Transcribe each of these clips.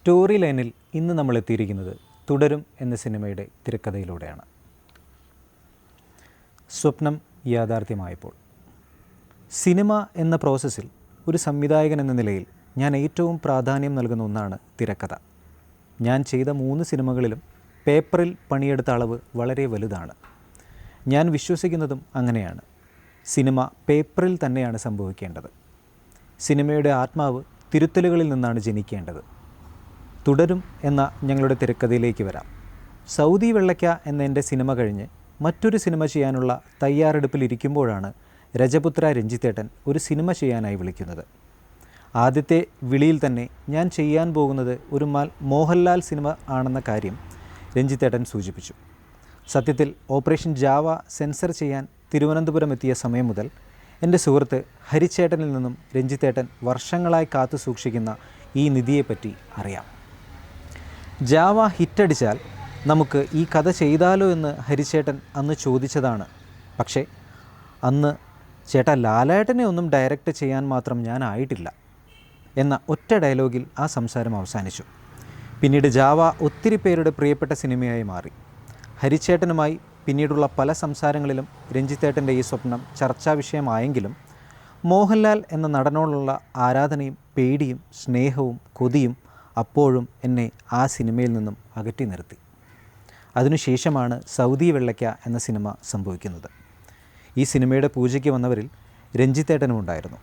Story ലൈനിൽ ഇന്ന് നമ്മൾ എത്തിയിരിക്കുന്നത് തുടരും എന്ന സിനിമയുടെ തിരക്കഥയിലൂടെയാണ്. സ്വപ്നം യാഥാർത്ഥ്യമായപ്പോൾ. സിനിമ എന്ന പ്രോസസ്സിൽ ഒരു സംവിധായകൻ എന്ന നിലയിൽ ഞാൻ ഏറ്റവും പ്രാധാന്യം നൽകുന്ന ഒന്നാണ് തിരക്കഥ. ഞാൻ ചെയ്ത 3 സിനിമകളിലും പേപ്പറിൽ പണിയെടുത്ത അളവ് വളരെ വലുതാണ്. ഞാൻ വിശ്വസിക്കുന്നതും അങ്ങനെയാണ്. സിനിമ പേപ്പറിൽ തന്നെയാണ് സംഭവിക്കേണ്ടത്. സിനിമയുടെ ആത്മാവ് തിരുത്തലുകളിൽ നിന്നാണ് ജനിക്കേണ്ടത്. തുടരും എന്ന ഞങ്ങളുടെ തിരക്കഥയിലേക്ക് വരാം. സൗദി വെള്ളയ്ക്ക എന്ന എൻ്റെ സിനിമ കഴിഞ്ഞ് മറ്റൊരു സിനിമ ചെയ്യാനുള്ള തയ്യാറെടുപ്പിലിരിക്കുമ്പോഴാണ് രജപുത്ര രഞ്ജിത്തേട്ടൻ ഒരു സിനിമ ചെയ്യാനായി വിളിക്കുന്നത്. ആദ്യത്തെ വിളിയിൽ തന്നെ ഞാൻ ചെയ്യാൻ പോകുന്നത് ഒരു മോഹൻലാൽ സിനിമ ആണെന്ന കാര്യം രഞ്ജിത്തേട്ടൻ സൂചിപ്പിച്ചു. സത്യത്തിൽ ഓപ്പറേഷൻ ജാവ സെൻസർ ചെയ്യാൻ തിരുവനന്തപുരം എത്തിയ സമയം മുതൽ എൻ്റെ സുഹൃത്ത് ഹരിച്ചേട്ടനിൽ നിന്നും രഞ്ജിത്തേട്ടൻ വർഷങ്ങളായി കാത്തു സൂക്ഷിക്കുന്ന ഈ നിധിയെപ്പറ്റി അറിയാം. ജാവ ഹിറ്റടിച്ചാൽ നമുക്ക് ഈ കഥ ചെയ്താലോ എന്ന് ഹരിച്ചേട്ടൻ അന്ന് ചോദിച്ചതാണ്. പക്ഷേ അന്ന് ചേട്ടാ ലാലേട്ടനെ ഒന്നും ഡയറക്റ്റ് ചെയ്യാൻ മാത്രം ഞാൻ ആയിട്ടില്ല എന്ന ഒറ്റ ഡയലോഗിൽ ആ സംസാരം അവസാനിച്ചു. പിന്നീട് ജാവ ഒത്തിരി പേരുടെ പ്രിയപ്പെട്ട സിനിമയായി മാറി. ഹരിച്ചേട്ടനുമായി പിന്നീടുള്ള പല സംസാരങ്ങളിലും രഞ്ജിത്തേട്ടൻ്റെ ഈ സ്വപ്നം ചർച്ചാ വിഷയമായെങ്കിലും മോഹൻലാൽ എന്ന നടനോടുള്ള ആരാധനയും പേടിയും സ്നേഹവും കൊതിയും അപ്പോഴും എന്നെ ആ സിനിമയിൽ നിന്നും അകറ്റി നിർത്തി. അതിനുശേഷമാണ് സൗദി വെള്ളയ്ക്ക എന്ന സിനിമ സംഭവിക്കുന്നത്. ഈ സിനിമയുടെ പൂജയ്ക്ക് വന്നവരിൽ രഞ്ജിത്തേട്ടനും ഉണ്ടായിരുന്നു.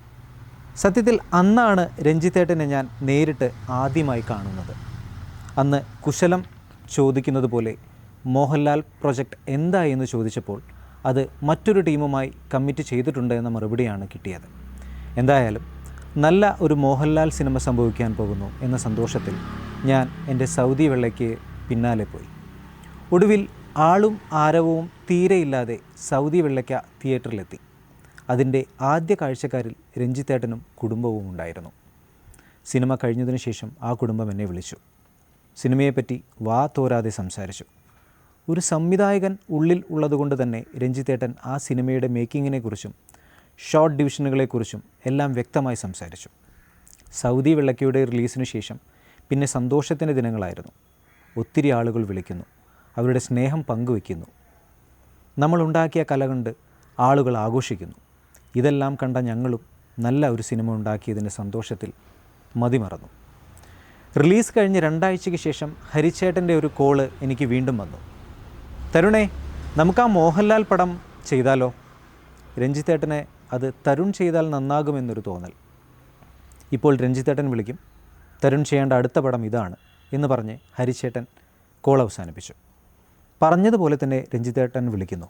സത്യത്തിൽ അന്നാണ് രഞ്ജിത്തേട്ടനെ ഞാൻ നേരിട്ട് ആദ്യമായി കാണുന്നത്. അന്ന് കുശലം ചോദിക്കുന്നത് പോലെ മോഹൻലാൽ പ്രൊജക്റ്റ് എന്തായി എന്ന് ചോദിച്ചപ്പോൾ അത് മറ്റൊരു ടീമുമായി കമ്മിറ്റ് ചെയ്തിട്ടുണ്ട് എന്ന മറുപടിയാണ് കിട്ടിയത്. എന്തായാലും നല്ല ഒരു മോഹൻലാൽ സിനിമ സംഭവിക്കാൻ പോകുന്നു എന്ന സന്തോഷത്തിൽ ഞാൻ എൻ്റെ സൗദി വെള്ളയ്ക്ക് പിന്നാലെ പോയി. ഒടുവിൽ ആളും ആരവവും തീരെയില്ലാതെ സൗദി വെള്ളയ്ക്ക തിയേറ്ററിലെത്തി. അതിൻ്റെ ആദ്യ കാഴ്ചക്കാരിൽ രഞ്ജിത്തേട്ടനും കുടുംബവും ഉണ്ടായിരുന്നു. സിനിമ കഴിഞ്ഞതിനു ശേഷം ആ കുടുംബം എന്നെ വിളിച്ചു. സിനിമയെപ്പറ്റി വാ തോരാതെ സംസാരിച്ചു. ഒരു സംവിധായകൻ ഉള്ളിൽ ഉള്ളതുകൊണ്ട് തന്നെ രഞ്ജിത്തേട്ടൻ ആ സിനിമയുടെ മേക്കിങ്ങിനെക്കുറിച്ചും ഷോർട്ട് ഡിവിഷനുകളെക്കുറിച്ചും എല്ലാം വ്യക്തമായി സംസാരിച്ചു. സൗദി വെള്ളയ്ക്കയുടെ റിലീസിനു ശേഷം പിന്നെ സന്തോഷത്തിൻ്റെ ദിനങ്ങളായിരുന്നു. ഒത്തിരി ആളുകൾ വിളിക്കുന്നു, അവരുടെ സ്നേഹം പങ്കുവയ്ക്കുന്നു. നമ്മളുണ്ടാക്കിയ കല കണ്ട് ആളുകൾ ആഘോഷിക്കുന്നു. ഇതെല്ലാം കണ്ട ഞങ്ങളും നല്ല ഒരു സിനിമ ഉണ്ടാക്കിയതിൻ്റെ സന്തോഷത്തിൽ മതിമറന്നു. റിലീസ് കഴിഞ്ഞ് 2 ആഴ്ചയ്ക്ക് ശേഷം ഹരിച്ചേട്ടൻ്റെ ഒരു കോള് എനിക്ക് വീണ്ടും വന്നു. തരുണേ, നമുക്ക് ആ മോഹൻലാൽ പടം ചെയ്താലോ? രഞ്ജിത്തേട്ടനെ അത് തരുൺ ചെയ്താൽ നന്നാകുമെന്നൊരു തോന്നൽ. ഇപ്പോൾ രഞ്ജിത്തേട്ടൻ വിളിക്കും, തരുൺ ചെയ്യേണ്ട അടുത്ത പടം ഇതാണ് എന്ന് പറഞ്ഞ് ഹരിച്ചേട്ടൻ കോൾ അവസാനിപ്പിച്ചു. പറഞ്ഞതുപോലെ തന്നെ രഞ്ജിത്തേട്ടൻ വിളിക്കുന്നു.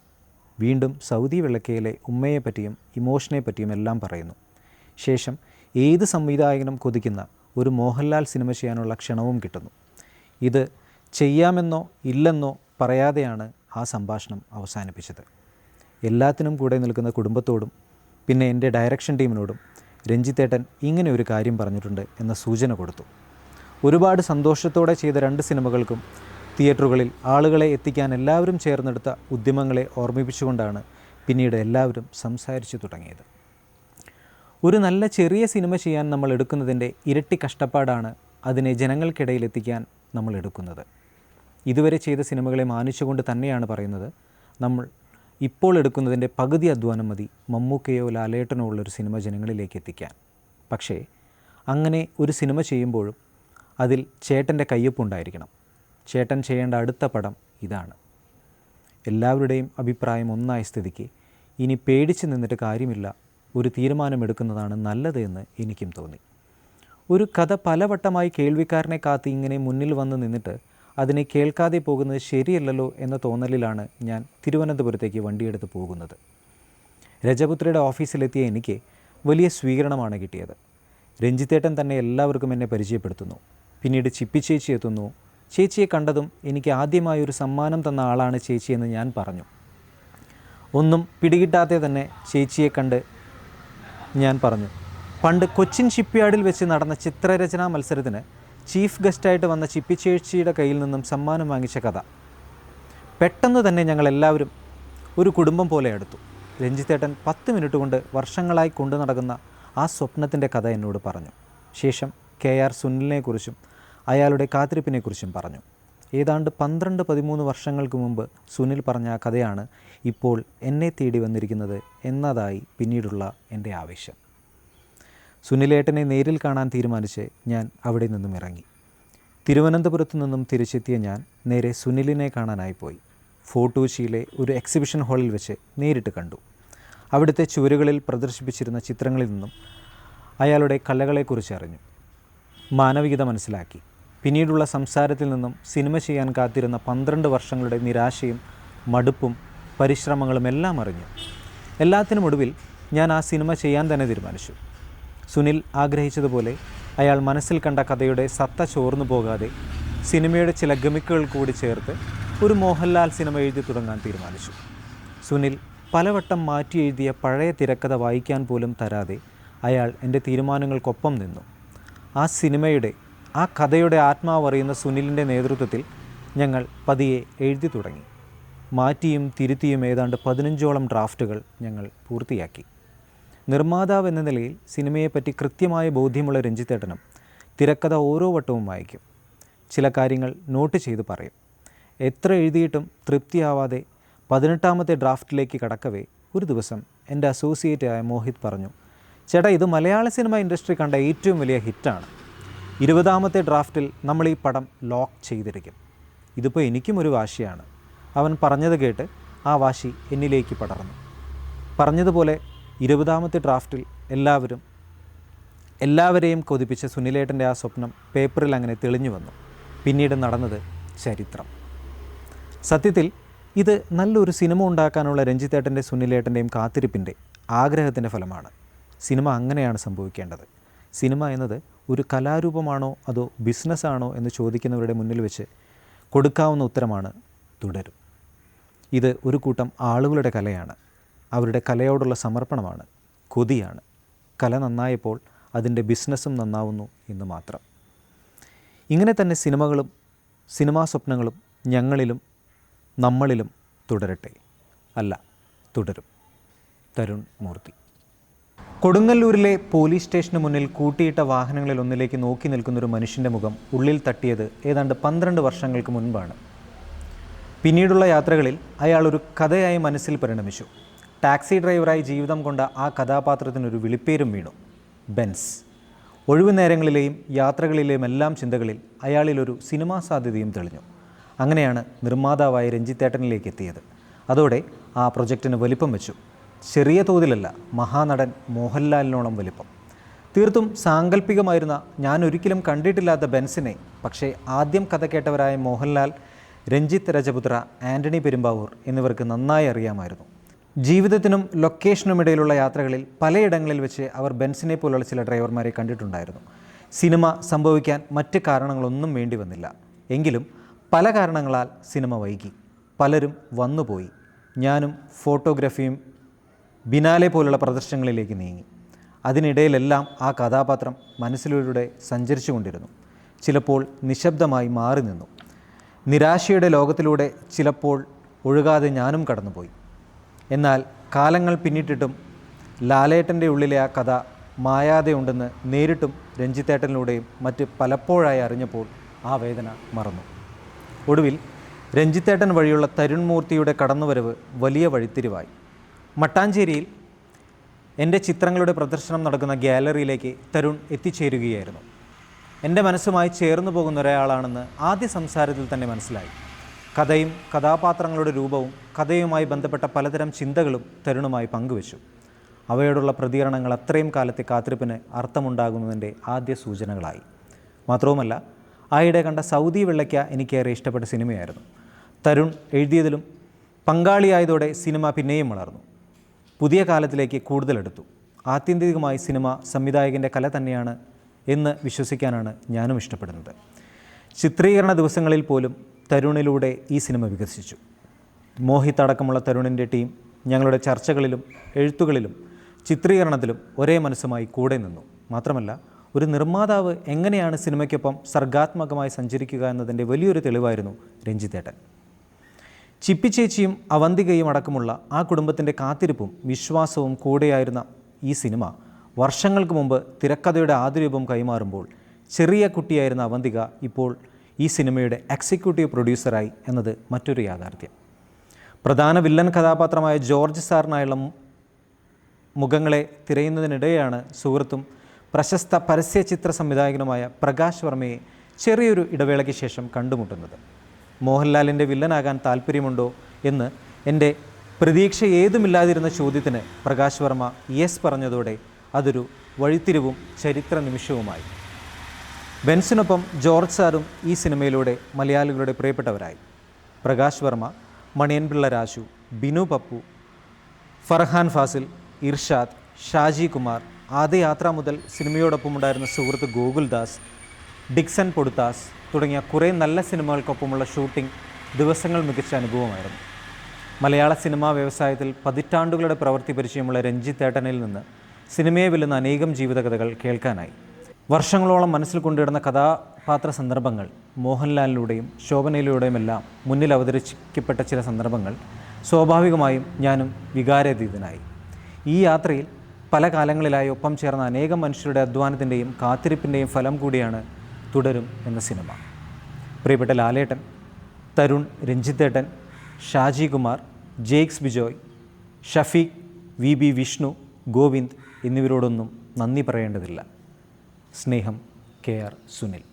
വീണ്ടും സൗദി വെള്ളക്കയിലെ ഉമ്മയെപ്പറ്റിയും ഇമോഷനെ പറ്റിയും എല്ലാം പറയുന്നു. ശേഷം ഏത് സംവിധായകനും കൊതിക്കുന്ന ഒരു മോഹൻലാൽ സിനിമ ചെയ്യാനുള്ള ക്ഷണവും കിട്ടുന്നു. ഇത് ചെയ്യാമെന്നോ ഇല്ലെന്നോ പറയാതെയാണ് ആ സംഭാഷണം അവസാനിപ്പിച്ചത്. എല്ലാത്തിനും കൂടെ നിൽക്കുന്ന കുടുംബത്തോടും പിന്നെ എൻ്റെ ഡയറക്ഷൻ ടീമിനോടും രഞ്ജിത്തേട്ടൻ ഇങ്ങനെ ഒരു കാര്യം പറഞ്ഞിട്ടുണ്ട് എന്ന സൂചന കൊടുത്തു. ഒരുപാട് സന്തോഷത്തോടെ ചെയ്ത 2 സിനിമകൾക്കും തിയേറ്ററുകളിൽ ആളുകളെ എത്തിക്കാൻ എല്ലാവരും ചേർന്നെടുത്ത ഉദ്യമങ്ങളെ ഓർമ്മിപ്പിച്ചുകൊണ്ടാണ് പിന്നീട് എല്ലാവരും സംസാരിച്ചു തുടങ്ങിയത്. ഒരു നല്ല ചെറിയ സിനിമ ചെയ്യാൻ നമ്മൾ എടുക്കുന്നതിൻ്റെ ഇരട്ടി കഷ്ടപ്പാടാണ് അതിനെ ജനങ്ങൾക്കിടയിൽ എത്തിക്കാൻ നമ്മൾ എടുക്കുന്നത്. ഇതുവരെ ചെയ്ത സിനിമകളെ മാനിച്ചുകൊണ്ട് തന്നെയാണ് പറയുന്നത്, നമ്മൾ ഇപ്പോൾ എടുക്കുന്നതിൻ്റെ പകുതി അധ്വാനം മതി മമ്മൂക്കയോ ലാലേട്ടനോ ഉള്ളൊരു സിനിമ ജനങ്ങളിലേക്ക് എത്തിക്കാൻ. പക്ഷേ അങ്ങനെ ഒരു സിനിമ ചെയ്യുമ്പോഴും അതിൽ ചേട്ടൻ്റെ കയ്യൊപ്പുണ്ടായിരിക്കണം. ചേട്ടൻ ചെയ്യേണ്ട അടുത്ത പടം ഇതാണ്. എല്ലാവരുടെയും അഭിപ്രായം ഒന്നായ സ്ഥിതിക്ക് ഇനി പേടിച്ച് നിന്നിട്ട് കാര്യമില്ല, ഒരു തീരുമാനമെടുക്കുന്നതാണ് നല്ലത് എന്ന് എനിക്കും തോന്നി. ഒരു കഥ പലവട്ടമായി കേൾവിക്കാരനെ കാത്ത് ഇങ്ങനെ മുന്നിൽ വന്ന് നിന്നിട്ട് അതിനെ കേൾക്കാതെ പോകുന്നത് ശരിയല്ലല്ലോ എന്ന തോന്നലിലാണ് ഞാൻ തിരുവനന്തപുരത്തേക്ക് വണ്ടിയെടുത്ത് പോകുന്നത്. രജപുത്രയുടെ ഓഫീസിലെത്തിയ എനിക്ക് വലിയ സ്വീകരണമാണ് കിട്ടിയത്. രഞ്ജിത്തേട്ടൻ തന്നെ എല്ലാവർക്കും എന്നെ പരിചയപ്പെടുത്തുന്നു. പിന്നീട് ചിപ്പി ചേച്ചി എത്തുന്നു. ചേച്ചിയെ കണ്ടതും എനിക്ക് ആദ്യമായൊരു സമ്മാനം തന്ന ആളാണ് ചേച്ചിയെന്ന് ഞാൻ പറഞ്ഞു. ഒന്നും പിടികിട്ടാതെ തന്നെ ചേച്ചിയെ കണ്ട് ഞാൻ പറഞ്ഞു, പണ്ട് കൊച്ചിൻ ഷിപ്പ്യാർഡിൽ വെച്ച് നടന്ന ചിത്രരചനാ മത്സരത്തിന് ചീഫ് ഗസ്റ്റായിട്ട് വന്ന ചിപ്പി ചേച്ചിയുടെ കയ്യിൽ നിന്നും സമ്മാനം വാങ്ങിച്ച കഥ. പെട്ടെന്ന് തന്നെ ഞങ്ങളെല്ലാവരും ഒരു കുടുംബം പോലെ എടുത്തു. രഞ്ജിത്തേട്ടൻ 10 മിനിറ്റ് കൊണ്ട് വർഷങ്ങളായി കൊണ്ടു നടക്കുന്ന ആ സ്വപ്നത്തിൻ്റെ കഥ എന്നോട് പറഞ്ഞു. ശേഷം KR സുനിലിനെക്കുറിച്ചും അയാളുടെ കാത്തിരിപ്പിനെക്കുറിച്ചും പറഞ്ഞു. ഏതാണ്ട് 12-13 വർഷങ്ങൾക്ക് മുമ്പ് സുനിൽ പറഞ്ഞ ആ കഥയാണ് ഇപ്പോൾ എന്നെ തേടി വന്നിരിക്കുന്നത് എന്നതായി പിന്നീടുള്ള എൻ്റെ ആവേശം. സുനിലേട്ടനെ നേരിൽ കാണാൻ തീരുമാനിച്ച് ഞാൻ അവിടെ നിന്നും ഇറങ്ങി. തിരുവനന്തപുരത്തു നിന്നും തിരിച്ചെത്തിയ ഞാൻ നേരെ സുനിലിനെ കാണാനായി പോയി. ഫോർട്ട് കൊച്ചിയിലെ ഒരു എക്സിബിഷൻ ഹാളിൽ വെച്ച് നേരിട്ട് കണ്ടു. അവിടുത്തെ ചുവരുകളിൽ പ്രദർശിപ്പിച്ചിരുന്ന ചിത്രങ്ങളിൽ നിന്നും അയാളുടെ കലകളെക്കുറിച്ച് അറിഞ്ഞു, മാനവികത മനസ്സിലാക്കി. പിന്നീടുള്ള സംസാരത്തിൽ നിന്നും സിനിമ ചെയ്യാൻ കാത്തിരുന്ന 12 വർഷങ്ങളുടെ നിരാശയും മടുപ്പും പരിശ്രമങ്ങളും എല്ലാം അറിഞ്ഞു. എല്ലാത്തിനുമൊടുവിൽ ഞാൻ ആ സിനിമ ചെയ്യാൻ തന്നെ തീരുമാനിച്ചു. സുനിൽ ആഗ്രഹിച്ചതുപോലെ അയാൾ മനസ്സിൽ കണ്ട കഥയുടെ സത്ത ചോർന്നു പോകാതെ സിനിമയുടെ ചില ഗമിക്കുകൾ കൂടി ചേർത്ത് ഒരു മോഹൻലാൽ സിനിമ എഴുതി തുടങ്ങാൻ തീരുമാനിച്ചു. സുനിൽ പലവട്ടം മാറ്റി എഴുതിയ പഴയ തിരക്കഥ വായിക്കാൻ പോലും തരാതെ അയാൾ എൻ്റെ തീരുമാനങ്ങൾക്കൊപ്പം നിന്നു. ആ കഥയുടെ ആത്മാവറിയുന്ന സുനിലിൻ്റെ നേതൃത്വത്തിൽ ഞങ്ങൾ പതിയെ എഴുതി തുടങ്ങി. മാറ്റിയും തിരുത്തിയും ഏതാണ്ട് 15ഓളം ഡ്രാഫ്റ്റുകൾ ഞങ്ങൾ പൂർത്തിയാക്കി. നിർമ്മാതാവ് എന്ന നിലയിൽ സിനിമയെപ്പറ്റി കൃത്യമായ ബോധ്യമുള്ള രഞ്ജിത്തേട്ടനും തിരക്കഥ ഓരോ വട്ടവും വായിക്കും. ചില കാര്യങ്ങൾ നോട്ട് ചെയ്ത് പറയും. എത്ര എഴുതിയിട്ടും തൃപ്തിയാവാതെ 18ാമത്തെ ഡ്രാഫ്റ്റിലേക്ക് കടക്കവേ ഒരു ദിവസം എൻ്റെ അസോസിയേറ്റായ മോഹിത് പറഞ്ഞു, ചേട്ടാ, ഇത് മലയാള സിനിമ ഇൻഡസ്ട്രി കണ്ട ഏറ്റവും വലിയ ഹിറ്റാണ്. 20ാമത്തെ ഡ്രാഫ്റ്റിൽ നമ്മൾ ഈ പടം ലോക്ക് ചെയ്തിരിക്കും. ഇതിപ്പോൾ എനിക്കും ഒരു വാശിയാണ്. അവൻ പറഞ്ഞത് കേട്ട് ആ വാശി എന്നിലേക്ക് പടർന്നു. പറഞ്ഞതുപോലെ 20ാമത്തെ ഡ്രാഫ്റ്റിൽ എല്ലാവരെയും കൊതിപ്പിച്ച സുനിലേട്ടൻ്റെ ആ സ്വപ്നം പേപ്പറിൽ അങ്ങനെ തെളിഞ്ഞു വന്നു. പിന്നീട് നടന്നത് ചരിത്രം. സത്യത്തിൽ ഇത് നല്ലൊരു സിനിമ ഉണ്ടാക്കാനുള്ള രഞ്ജിത്തേട്ടൻ്റെ സുനിലേട്ടൻ്റെയും കാത്തിരിപ്പിൻ്റെ ആഗ്രഹത്തിൻ്റെ ഫലമാണ്. സിനിമ അങ്ങനെയാണ് സംഭവിക്കേണ്ടത്. സിനിമ എന്നത് ഒരു കലാരൂപമാണോ അതോ ബിസിനസ്സാണോ എന്ന് ചോദിക്കുന്നവരുടെ മുന്നിൽ വെച്ച് കൊടുക്കാവുന്ന ഉത്തരമാണ് തുടരും. ഇത് ഒരു കൂട്ടം ആളുകളുടെ കലയാണ്. അവരുടെ കലയോടുള്ള സമർപ്പണമാണ്, കൊതിയാണ്. കല നന്നായപ്പോൾ അതിൻ്റെ ബിസിനസ്സും നന്നാവുന്നു എന്ന് മാത്രം. ഇങ്ങനെ തന്നെ സിനിമകളും സിനിമാ സ്വപ്നങ്ങളും ഞങ്ങളിലും നമ്മളിലും തുടരട്ടെ. അല്ല, തുടരും. തരുൺ മൂർത്തി. കൊടുങ്ങല്ലൂരിലെ പോലീസ് സ്റ്റേഷന് മുന്നിൽ കൂട്ടിയിട്ട വാഹനങ്ങളിൽ ഒന്നിലേക്ക് നോക്കി നിൽക്കുന്നൊരു മനുഷ്യൻ്റെ മുഖം ഉള്ളിൽ തട്ടിയത് ഏതാണ്ട് 12 വർഷങ്ങൾക്ക് മുൻപാണ്. പിന്നീടുള്ള യാത്രകളിൽ അയാൾ ഒരു കഥയായി മനസ്സിൽ പരിണമിച്ചു. ടാക്സി ഡ്രൈവറായി ജീവിതം കൊണ്ട ആ കഥാപാത്രത്തിനൊരു വിളിപ്പേരും വീണു, ബെൻസ്. ഒഴിവു നേരങ്ങളിലെയും യാത്രകളിലെയും എല്ലാം ചിന്തകളിൽ അയാളിലൊരു സിനിമാ സാധ്യതയും തെളിഞ്ഞു. അങ്ങനെയാണ് നിർമ്മാതാവായ രഞ്ജിത്തേട്ടനിലേക്ക് എത്തിയത്. അതോടെ ആ പ്രൊജക്റ്റിന് വലിപ്പം വെച്ചു. ചെറിയ തോതിലല്ല, മഹാനടൻ മോഹൻലാലിനോളം വലിപ്പം. തീർത്തും സാങ്കല്പികമായിരുന്ന, ഞാൻ ഒരിക്കലും കണ്ടിട്ടില്ലാത്ത ബെൻസിനെ പക്ഷേ ആദ്യം കഥ കേട്ടവരായ മോഹൻലാൽ, രഞ്ജിത്ത് രജപുത്ര, ആൻ്റണി പെരുമ്പാവൂർ എന്നിവർക്ക് നന്നായി അറിയാമായിരുന്നു. ജീവിതത്തിനും ലൊക്കേഷനുമിടയിലുള്ള യാത്രകളിൽ പലയിടങ്ങളിൽ വെച്ച് അവർ ബെൻസിനെ പോലുള്ള ചില ഡ്രൈവർമാരെ കണ്ടിട്ടുണ്ടായിരുന്നു. സിനിമ സംഭവിക്കാൻ മറ്റ് കാരണങ്ങളൊന്നും വേണ്ടി വന്നില്ല. എങ്കിലും പല കാരണങ്ങളാൽ സിനിമ വൈകി. പലരും വന്നുപോയി. ഞാനും ഫോട്ടോഗ്രാഫിയും ബിനാലെ പോലുള്ള പ്രദർശനങ്ങളിലേക്ക് നീങ്ങി. അതിനിടയിലെല്ലാം ആ കഥാപാത്രം മനസ്സിലൂടെ സഞ്ചരിച്ചു കൊണ്ടിരുന്നു. ചിലപ്പോൾ നിശബ്ദമായി മാറി നിന്നു. നിരാശയുടെ ലോകത്തിലൂടെ ചിലപ്പോൾ ഒഴുകാതെ ഞാനും കടന്നുപോയി. എന്നാൽ കാലങ്ങൾ പിന്നിട്ടിട്ടും ലാലേട്ടൻ്റെ ഉള്ളിലെ ആ കഥ മായാതെ ഉണ്ടെന്ന് നേരിട്ടും രഞ്ജിത്തേട്ടനിലൂടെയും മറ്റ് പലപ്പോഴായി അറിഞ്ഞപ്പോൾ ആ വേദന മറന്നു. ഒടുവിൽ രഞ്ജിത്തേട്ടൻ വഴിയുള്ള തരുൺ മൂർത്തിയുടെ കടന്നുവരവ് വലിയ വഴിത്തിരിവായി. മട്ടാഞ്ചേരിയിൽ എൻ്റെ ചിത്രങ്ങളുടെ പ്രദർശനം നടക്കുന്ന ഗ്യാലറിയിലേക്ക് തരുൺ എത്തിച്ചേരുകയായിരുന്നു. എൻ്റെ മനസ്സുമായി ചേർന്നു പോകുന്ന ഒരാളാണെന്ന് ആദ്യ സംസാരത്തിൽ തന്നെ മനസ്സിലായി. കഥയും കഥാപാത്രങ്ങളുടെ രൂപവും കഥയുമായി ബന്ധപ്പെട്ട പലതരം ചിന്തകളും തരുണുമായി പങ്കുവച്ചു. അവയോടുള്ള പ്രതികരണങ്ങൾ അത്രയും കാലത്തെ കാത്തിരിപ്പിന് അർത്ഥമുണ്ടാകുന്നതിൻ്റെ ആദ്യ സൂചനകളായി. മാത്രവുമല്ല, ആയിടെ കണ്ട സൗദി വെള്ളയ്ക്ക എനിക്കേറെ ഇഷ്ടപ്പെട്ട സിനിമയായിരുന്നു. തരുൺ എഴുതിയതിലും പങ്കാളിയായതോടെ സിനിമ പിന്നെയും വളർന്നു. പുതിയ കാലത്തിലേക്ക് കൂടുതലെടുത്തു. ആത്യന്തികമായി സിനിമ സംവിധായകൻ്റെ കല തന്നെയാണ് എന്ന് വിശ്വസിക്കാനാണ് ഞാനും ഇഷ്ടപ്പെടുന്നത്. ചിത്രീകരണ ദിവസങ്ങളിൽ പോലും തരുണിലൂടെ ഈ സിനിമ വികസിച്ചു. മോഹിത് അടക്കമുള്ള തരുണിൻ്റെ ടീം ഞങ്ങളുടെ ചർച്ചകളിലും എഴുത്തുകളിലും ചിത്രീകരണത്തിലും ഒരേ മനസ്സുമായി കൂടെ നിന്നു. മാത്രമല്ല, ഒരു നിർമ്മാതാവ് എങ്ങനെയാണ് സിനിമയ്ക്കൊപ്പം സർഗാത്മകമായി സഞ്ചരിക്കുക എന്നതിൻ്റെ വലിയൊരു തെളിവായിരുന്നു രഞ്ജിത്തേട്ടൻ. ചിപ്പിച്ചേച്ചിയും അവന്തികയും അടക്കമുള്ള ആ കുടുംബത്തിൻ്റെ കാത്തിരിപ്പും വിശ്വാസവും കൂടെയായിരുന്ന ഈ സിനിമ വർഷങ്ങൾക്ക് മുമ്പ് തിരക്കഥയുടെ ആദ്യ രൂപം കൈമാറുമ്പോൾ ചെറിയ കുട്ടിയായിരുന്ന അവന്തിക ഇപ്പോൾ ഈ സിനിമയുടെ എക്സിക്യൂട്ടീവ് പ്രൊഡ്യൂസറായി എന്നത് മറ്റൊരു യാഥാർത്ഥ്യം. പ്രധാന വില്ലൻ കഥാപാത്രമായ ജോർജ് സാറിനായുള്ള മുഖങ്ങളെ തിരയുന്നതിനിടെയാണ് സുഹൃത്തും പ്രശസ്ത പരസ്യചിത്ര സംവിധായകനുമായ പ്രകാശ് വർമ്മയെ ചെറിയൊരു ഇടവേളയ്ക്ക് ശേഷം കണ്ടുമുട്ടുന്നത്. മോഹൻലാലിൻ്റെ വില്ലനാകാൻ താല്പര്യമുണ്ടോ എന്ന് എൻ്റെ പ്രതീക്ഷ ഏതുമില്ലാതിരുന്ന ചോദ്യത്തിന് പ്രകാശ് വർമ്മ യെസ് പറഞ്ഞതോടെ അതൊരു വഴിത്തിരിവും ചരിത്ര നിമിഷവുമായി. ബെൻസിനൊപ്പം ജോർജ് സാറും ഈ സിനിമയിലൂടെ മലയാളികളുടെ പ്രിയപ്പെട്ടവരായി. പ്രകാശ് വർമ്മ, മണിയൻപിള്ള രാജു, ബിനു പപ്പു, ഫർഹാൻ ഫാസിൽ, ഇർഷാദ്, ഷാജി കുമാർ, ആദ്യ യാത്ര മുതൽ സിനിമയോടൊപ്പമുണ്ടായിരുന്ന സുഹൃത്ത് ഗോകുൽദാസ്, ഡിക്സൺ പൊടുത്താസ് തുടങ്ങിയ കുറേ നല്ല സിനിമകൾക്കൊപ്പമുള്ള ഷൂട്ടിംഗ് ദിവസങ്ങൾ മികച്ച അനുഭവമായിരുന്നു. മലയാള സിനിമാ വ്യവസായത്തിൽ പതിറ്റാണ്ടുകളുടെ പ്രവൃത്തി പരിചയമുള്ള രഞ്ജിത്തേട്ടനിൽ നിന്ന് സിനിമയെ വെല്ലുന്ന അനേകം ജീവിതകഥകൾ കേൾക്കാനായി. വർഷങ്ങളോളം മനസ്സിൽ കൊണ്ടിടുന്ന കഥാപാത്ര സന്ദർഭങ്ങൾ, മോഹൻലാലിലൂടെയും ശോഭനയിലൂടെയുമെല്ലാം മുന്നിൽ അവതരിപ്പിക്കപ്പെട്ട ചില സന്ദർഭങ്ങൾ സ്വാഭാവികമായും ഞാനും വികാരാതീതനായി. ഈ യാത്രയിൽ പല കാലങ്ങളിലായി ഒപ്പം ചേർന്ന അനേകം മനുഷ്യരുടെ അധ്വാനത്തിൻ്റെയും കാത്തിരിപ്പിൻ്റെയും ഫലം കൂടിയാണ് തുടരും എന്ന സിനിമ. പ്രിയപ്പെട്ട ലാലേട്ടൻ, തരുൺ, രഞ്ജിത്തേട്ടൻ, ഷാജി കുമാർ, ജെയ്ക്സ് ബിജോയ്, ഷഫീഖ്, വി വിഷ്ണു, ഗോവിന്ദ് എന്നിവരോടൊന്നും നന്ദി പറയേണ്ടതില്ല. സ്നേഹം, KR സുനിൽ.